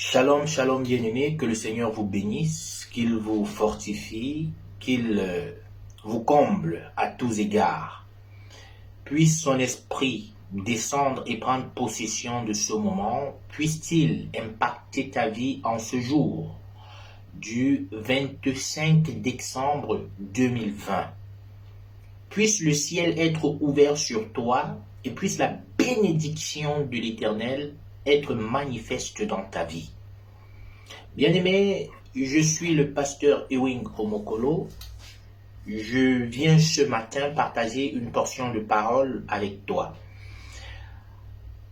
Shalom, shalom bien-aimés, que le Seigneur vous bénisse, qu'il vous fortifie, qu'il vous comble à tous égards. Puisse son esprit descendre et prendre possession de ce moment, puisse-t-il impacter ta vie en ce jour du 25 décembre 2020. Puisse le ciel être ouvert sur toi et puisse la bénédiction de l'Éternel être manifeste dans ta vie. Bien-aimé, je suis le pasteur Ewing Omokolo. Je viens ce matin partager une portion de parole avec toi.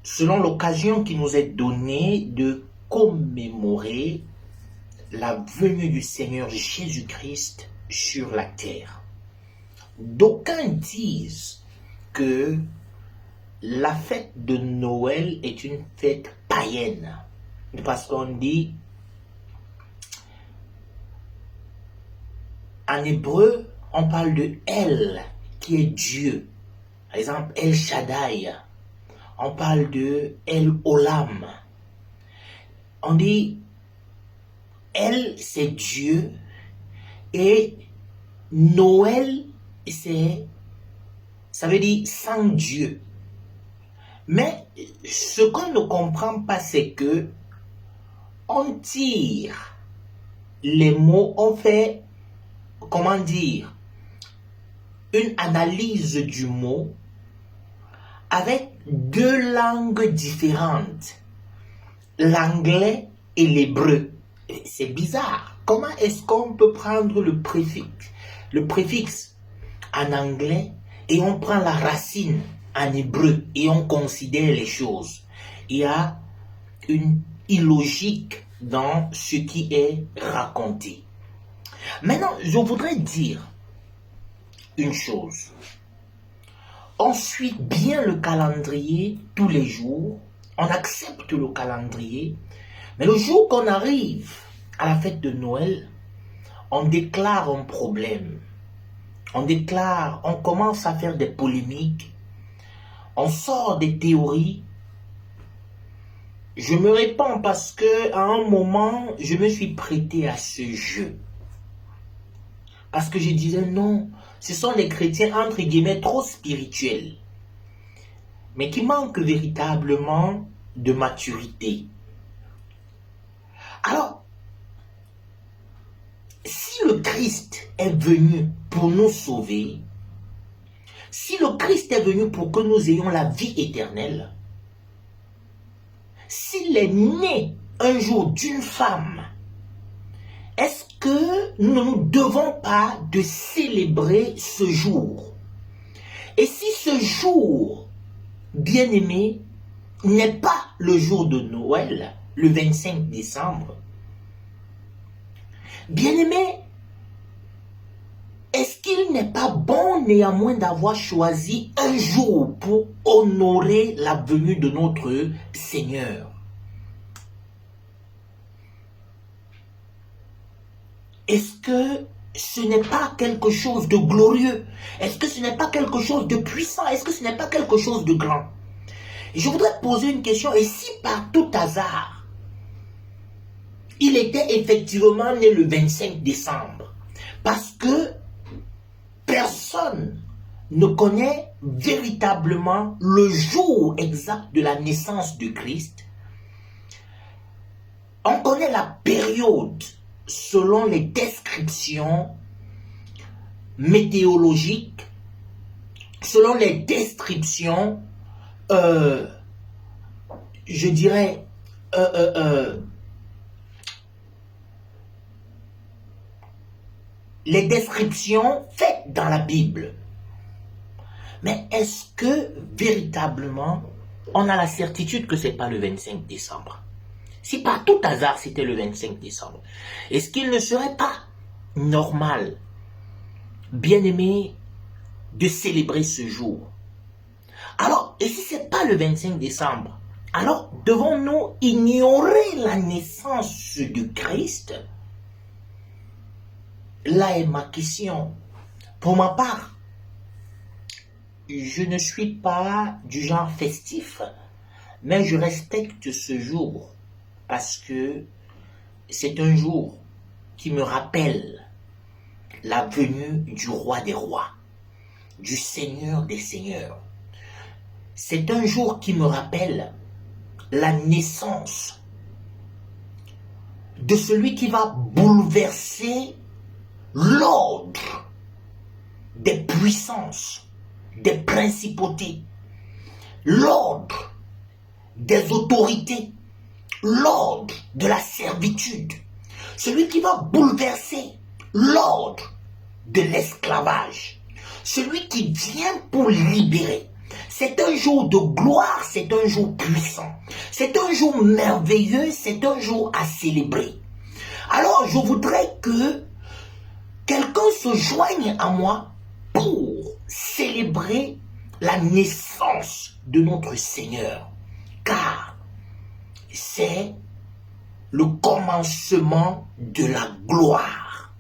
Selon l'occasion qui nous est donnée de commémorer la venue du Seigneur Jésus-Christ sur la terre. D'aucuns disent que la fête de Noël est une fête païenne. Parce qu'on dit, en hébreu, on parle de El, qui est Dieu. Par exemple, El Shaddai. On parle de El Olam. On dit, El, c'est Dieu. Et Noël, ça veut dire sans Dieu. Mais ce qu'on ne comprend pas, c'est que on tire les mots, on fait, comment dire, une analyse du mot avec deux langues différentes, l'anglais et l'hébreu. C'est bizarre. Comment est-ce qu'on peut prendre le préfixe en anglais et on prend la racine en hébreu et on considère les choses? Il y a une illogique dans ce qui est raconté. Maintenant, je voudrais dire une chose. On suit bien le calendrier tous les jours, on accepte le calendrier, mais le jour qu'on arrive à la fête de Noël, on déclare un problème. On commence à faire des polémiques, on sort des théories. Je me réponds parce que à un moment, je me suis prêté à ce jeu. Parce que je disais non, ce sont les chrétiens entre guillemets trop spirituels, mais qui manquent véritablement de maturité. Alors, si le Christ est venu pour nous sauver, si le Christ est venu pour que nous ayons la vie éternelle, s'il est né un jour d'une femme, est-ce que nous ne nous devons pas de célébrer ce jour? Et si ce jour, bien-aimé, n'est pas le jour de Noël, le 25 décembre, bien-aimé, est-ce qu'il n'est pas bon néanmoins d'avoir choisi un jour pour honorer la venue de notre Seigneur? Est-ce que ce n'est pas quelque chose de glorieux? Est-ce que ce n'est pas quelque chose de puissant? Est-ce que ce n'est pas quelque chose de grand? Et je voudrais poser une question. Et si par tout hasard, il était effectivement né le 25 décembre, parce que personne ne connaît véritablement le jour exact de la naissance de Christ, on connaît la période selon les descriptions météorologiques, selon les descriptions, je dirais, les descriptions faites dans la Bible. Mais est-ce que véritablement on a la certitude que ce n'est pas le 25 décembre? Si par tout hasard c'était le 25 décembre, est-ce qu'il ne serait pas normal, bien-aimé, de célébrer ce jour? Alors, et si ce n'est pas le 25 décembre, alors devons-nous ignorer la naissance de Christ? Là est ma question. Pour ma part, je ne suis pas du genre festif, mais je respecte ce jour parce que c'est un jour qui me rappelle la venue du roi des rois, du Seigneur des seigneurs. C'est un jour qui me rappelle la naissance de celui qui va bouleverser l'ordre des puissances, des principautés, l'ordre des autorités, l'ordre de la servitude, celui qui va bouleverser l'ordre de l'esclavage, celui qui vient pour libérer. C'est un jour de gloire, c'est un jour puissant, c'est un jour merveilleux, c'est un jour à célébrer. Alors je voudrais que quelqu'un se joigne à moi pour célébrer la naissance de notre Seigneur, car c'est le commencement de la gloire.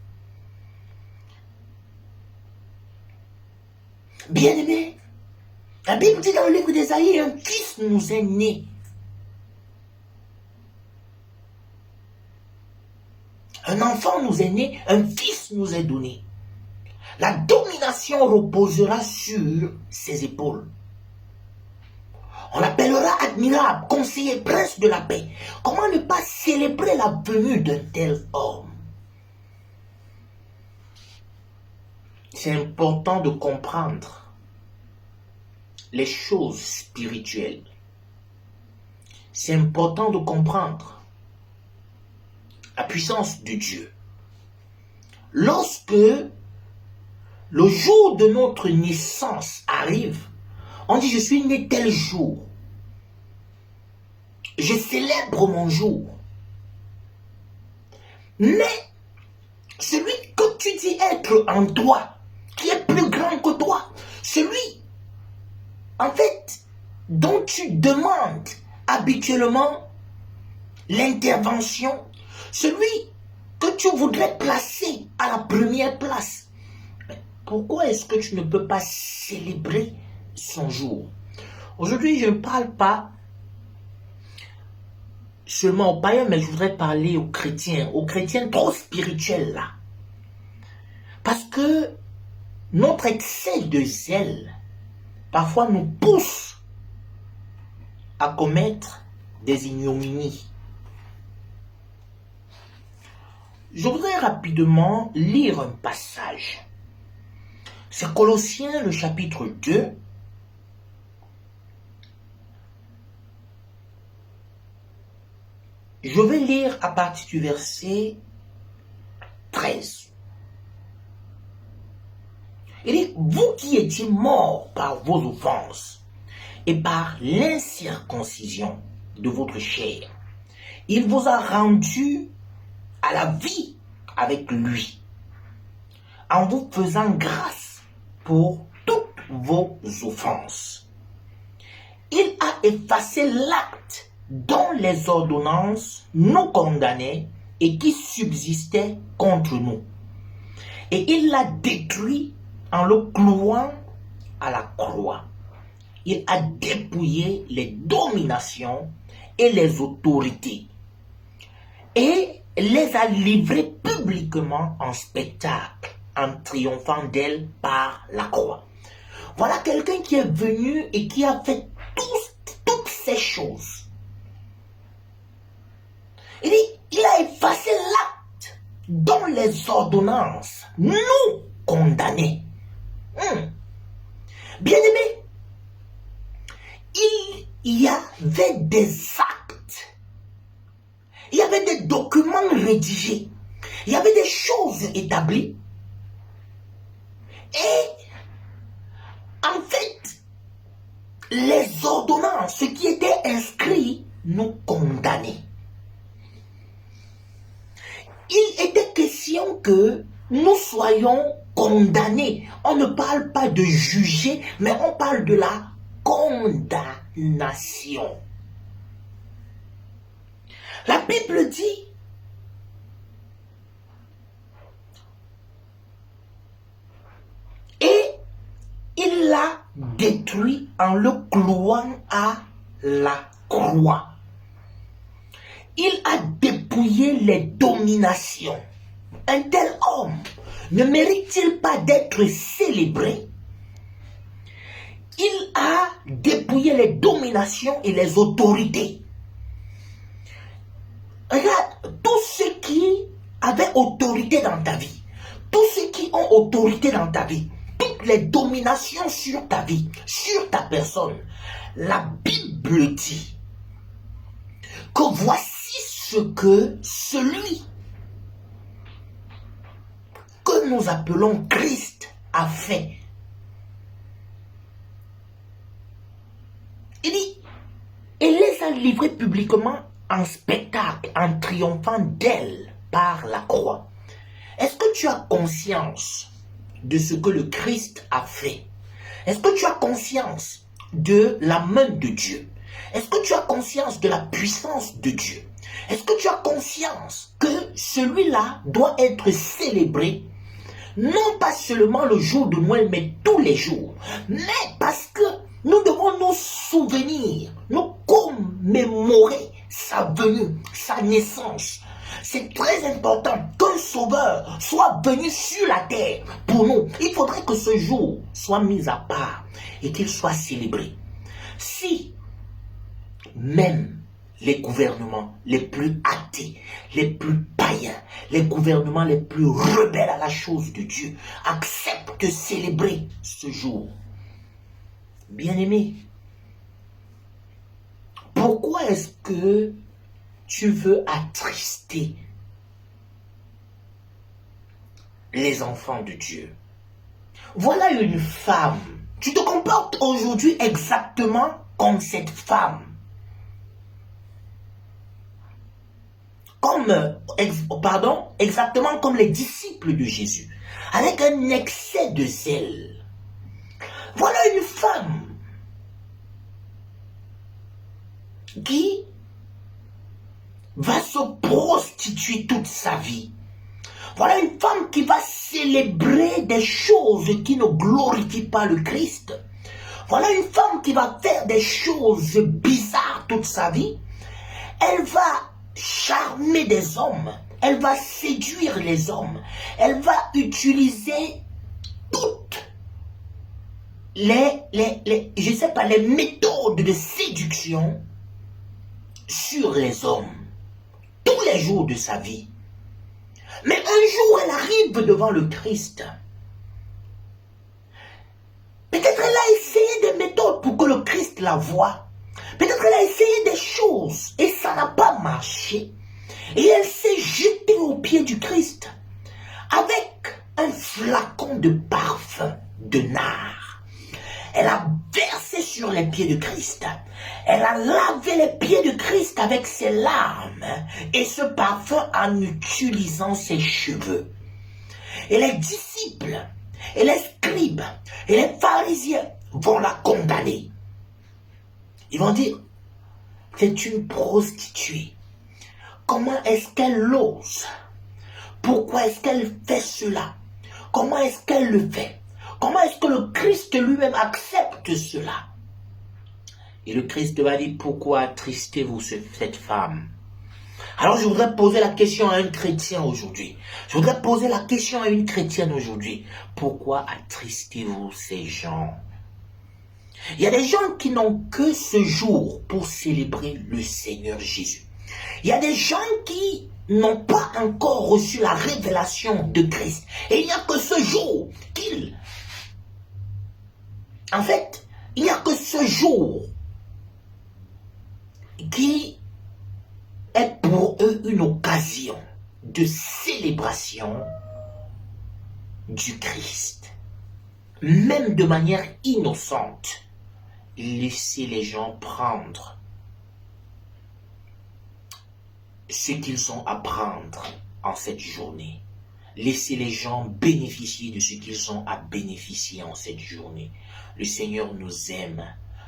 Bien-aimés, la Bible dit dans le livre d'Ésaïe, un fils nous est né. Un enfant nous est né, un fils nous est donné. La domination reposera sur ses épaules. On l'appellera admirable, conseiller, prince de la paix. Comment ne pas célébrer la venue d'un tel homme? C'est important de comprendre les choses spirituelles. C'est important de comprendre la puissance de Dieu. Lorsque le jour de notre naissance arrive, on dit je suis né tel jour. Je célèbre mon jour. Mais celui que tu dis être en toi, qui est plus grand que toi, celui, en fait, dont tu demandes habituellement l'intervention, celui que tu voudrais placer à la première place. Pourquoi est-ce que tu ne peux pas célébrer son jour? Aujourd'hui, je ne parle pas seulement aux païens, mais je voudrais parler aux chrétiens trop spirituels là. Parce que notre excès de zèle, parfois nous pousse à commettre des ignominies. Je voudrais rapidement lire un passage. C'est Colossiens, le chapitre 2. Je vais lire à partir du verset 13. Il dit, vous qui étiez morts par vos offenses et par l'incirconcision de votre chair, il vous a rendu à la vie avec lui, en vous faisant grâce pour toutes vos offenses. Il a effacé l'acte dont les ordonnances nous condamnaient et qui subsistait contre nous. Et il l'a détruit en le clouant à la croix. Il a dépouillé les dominations et les autorités et les a livrées publiquement en spectacle, en triomphant d'elles par la croix. Voilà quelqu'un qui est venu et qui a fait toutes ces choses. Il a effacé l'acte dont les ordonnances nous condamnaient. Bien-aimé, il y avait des actes, il y avait des documents rédigés, il y avait des choses établies. Et en fait, les ordonnances, ce qui était inscrit, nous condamnaient. Il était question que nous soyons condamnés. On ne parle pas de juger, mais on parle de la condamnation. La Bible dit, et il l'a détruit en le clouant à la croix. Il a dépouillé les dominations. Un tel homme ne mérite-t-il pas d'être célébré? Il a dépouillé les dominations et les autorités. Regarde, tous ceux qui avaient autorité dans ta vie, tous ceux qui ont autorité dans ta vie, toutes les dominations sur ta vie, sur ta personne, la Bible dit que voici ce que celui que nous appelons Christ a fait. Il dit, il les a livrés publiquement en spectacle, en triomphant d'elle par la croix. Est-ce que tu as conscience de ce que le Christ a fait? Est-ce que tu as conscience de la main de Dieu? Est-ce que tu as conscience de la puissance de Dieu? Est-ce que tu as conscience que celui-là doit être célébré, non pas seulement le jour de Noël, mais tous les jours? Mais parce que nous devons nous souvenir, nous commémorer sa venue, sa naissance. C'est très important qu'un sauveur soit venu sur la terre pour nous. Il faudrait que ce jour soit mis à part et qu'il soit célébré. Si même les gouvernements les plus athées, les plus païens, les gouvernements les plus rebelles à la chose de Dieu acceptent de célébrer ce jour, bien-aimé, pourquoi est-ce que tu veux attrister les enfants de Dieu? Voilà une femme. Tu te comportes aujourd'hui exactement comme cette femme. Exactement comme les disciples de Jésus. Avec un excès de zèle. Voilà une femme qui va se prostituer toute sa vie. Voilà une femme qui va célébrer des choses qui ne glorifient pas le Christ. Voilà une femme qui va faire des choses bizarres toute sa vie. Elle va charmer des hommes. Elle va séduire les hommes. Elle va utiliser toutes les méthodes de séduction sur les hommes. Tous les jours de sa vie. Mais un jour, elle arrive devant le Christ. Peut-être elle a essayé des méthodes pour que le Christ la voie. Peut-être elle a essayé des choses et ça n'a pas marché. Et elle s'est jetée aux pieds du Christ avec un flacon de parfum de nard. Elle a versé sur les pieds de Christ. Elle a lavé les pieds de Christ avec ses larmes et ce parfum en utilisant ses cheveux. Et les disciples, et les scribes, et les pharisiens vont la condamner. Ils vont dire, c'est une prostituée. Comment est-ce qu'elle ose? Pourquoi est-ce qu'elle fait cela? Comment est-ce qu'elle le fait? Comment est-ce que le Christ lui-même accepte cela? Et le Christ va dire, pourquoi attristez-vous cette femme? Alors je voudrais poser la question à un chrétien aujourd'hui. Je voudrais poser la question à une chrétienne aujourd'hui. Pourquoi attristez-vous ces gens? Il y a des gens qui n'ont que ce jour pour célébrer le Seigneur Jésus. Il y a des gens qui n'ont pas encore reçu la révélation de Christ. Et il n'y a que ce jour qu'ils... En fait, il n'y a que ce jour qui est pour eux une occasion de célébration du Christ. Même de manière innocente, laissez les gens prendre ce qu'ils ont à prendre en cette journée. Laissez les gens bénéficier de ce qu'ils ont à bénéficier en cette journée. Le Seigneur nous aime.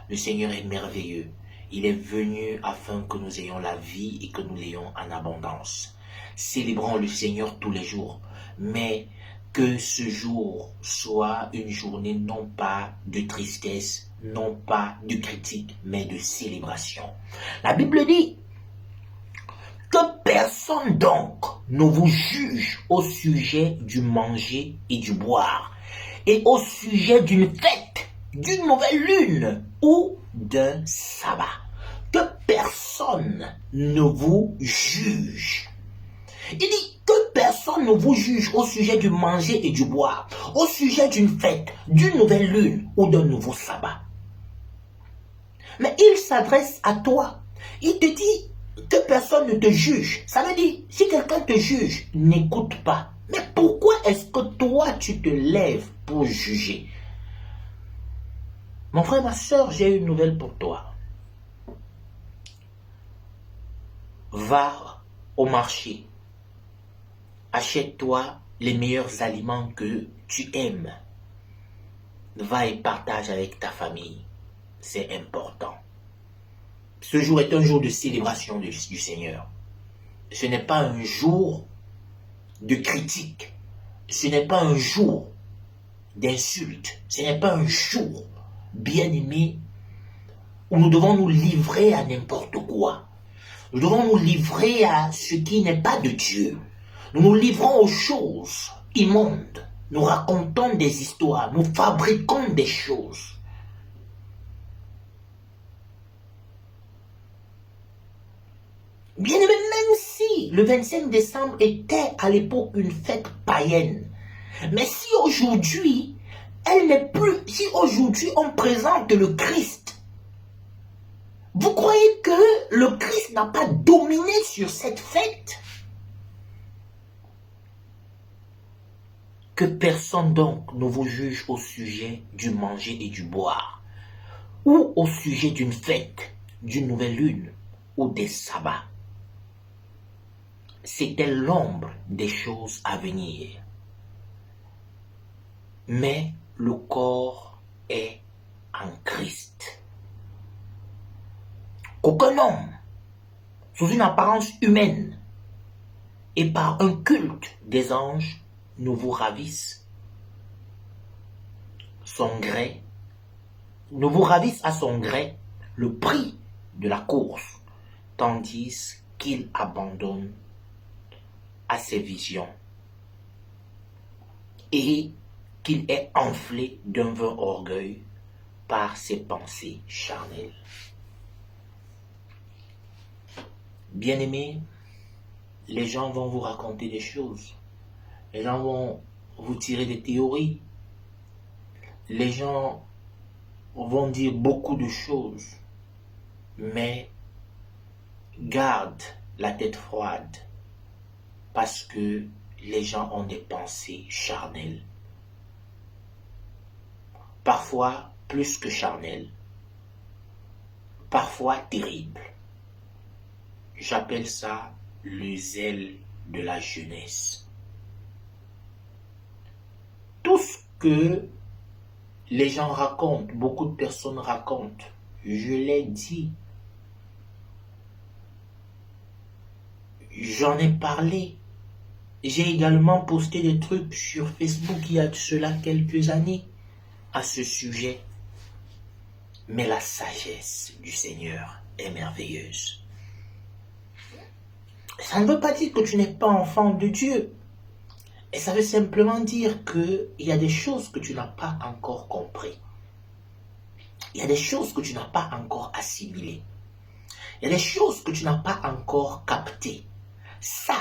Le Seigneur est merveilleux. Il est venu afin que nous ayons la vie et que nous l'ayons en abondance. Célébrons le Seigneur tous les jours. Mais que ce jour soit une journée non pas de tristesse, non pas de critique, mais de célébration. La Bible dit Que personne donc ne vous juge au sujet du manger et du boire, et au sujet d'une fête, d'une nouvelle lune ou d'un sabbat. Que personne ne vous juge. Il dit que personne ne vous juge au sujet du manger et du boire, au sujet d'une fête, d'une nouvelle lune ou d'un nouveau sabbat. Mais il s'adresse à toi. Il te dit que personne ne te juge. Ça veut dire, si quelqu'un te juge, n'écoute pas. Mais pourquoi est-ce que toi, tu te lèves pour juger? Mon frère, ma soeur, j'ai une nouvelle pour toi. Va au marché. Achète-toi les meilleurs aliments que tu aimes. Va et partage avec ta famille. C'est important. Ce jour est un jour de célébration du Seigneur. Ce n'est pas un jour de critique. Ce n'est pas un jour d'insulte. Ce n'est pas un jour, bien-aimé, où nous devons nous livrer à n'importe quoi. Nous devons nous livrer à ce qui n'est pas de Dieu. Nous nous livrons aux choses immondes. Nous racontons des histoires. Nous fabriquons des choses. Bien aimé, même si le 25 décembre était à l'époque une fête païenne, mais si aujourd'hui, elle n'est plus, si aujourd'hui on présente le Christ, vous croyez que le Christ n'a pas dominé sur cette fête? Que personne donc ne vous juge au sujet du manger et du boire, ou au sujet d'une fête, d'une nouvelle lune, ou des sabbats. C'était l'ombre des choses à venir. Mais le corps est en Christ. Qu'aucun homme, sous une apparence humaine et par un culte des anges, ne vous ravisse son gré, ne vous ravisse à son gré le prix de la course, tandis qu'il abandonne à ses visions et qu'il est enflé d'un vain orgueil par ses pensées charnelles. Bien-aimés, les gens vont vous raconter des choses. Les gens vont vous tirer des théories. Les gens vont dire beaucoup de choses. Mais garde la tête froide parce que les gens ont des pensées charnelles. Parfois plus que charnelles. Parfois terribles. J'appelle ça le zèle de la jeunesse. Tout ce que les gens racontent, beaucoup de personnes racontent, je l'ai dit, j'en ai parlé. J'ai également posté des trucs sur Facebook il y a de cela quelques années à ce sujet. Mais la sagesse du Seigneur est merveilleuse. Ça ne veut pas dire que tu n'es pas enfant de Dieu. Et ça veut simplement dire qu'il y a des choses que tu n'as pas encore compris. Il y a des choses que tu n'as pas encore assimilées. Il y a des choses que tu n'as pas encore captées. Ça,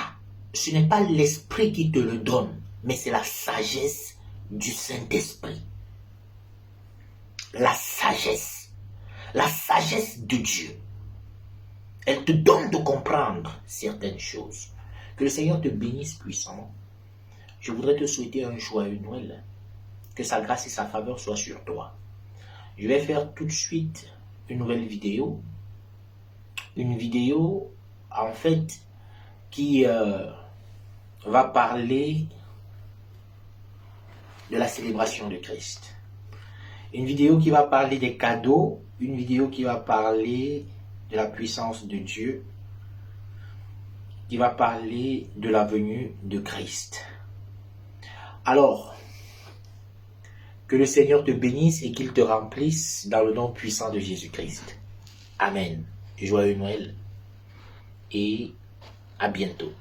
ce n'est pas l'esprit qui te le donne, mais c'est la sagesse du Saint-Esprit. La sagesse de Dieu. Elle te donne de comprendre certaines choses. Que le Seigneur te bénisse puissamment. Je voudrais te souhaiter un joyeux Noël. Que sa grâce et sa faveur soient sur toi. Je vais faire tout de suite une nouvelle vidéo. Une vidéo, en fait, qui va parler de la célébration de Christ. Une vidéo qui va parler des cadeaux. Une vidéo qui va parler de la puissance de Dieu. Qui va parler de la venue de Christ. Alors, que le Seigneur te bénisse et qu'il te remplisse dans le nom puissant de Jésus-Christ. Amen. Joyeux Noël. Et À bientôt.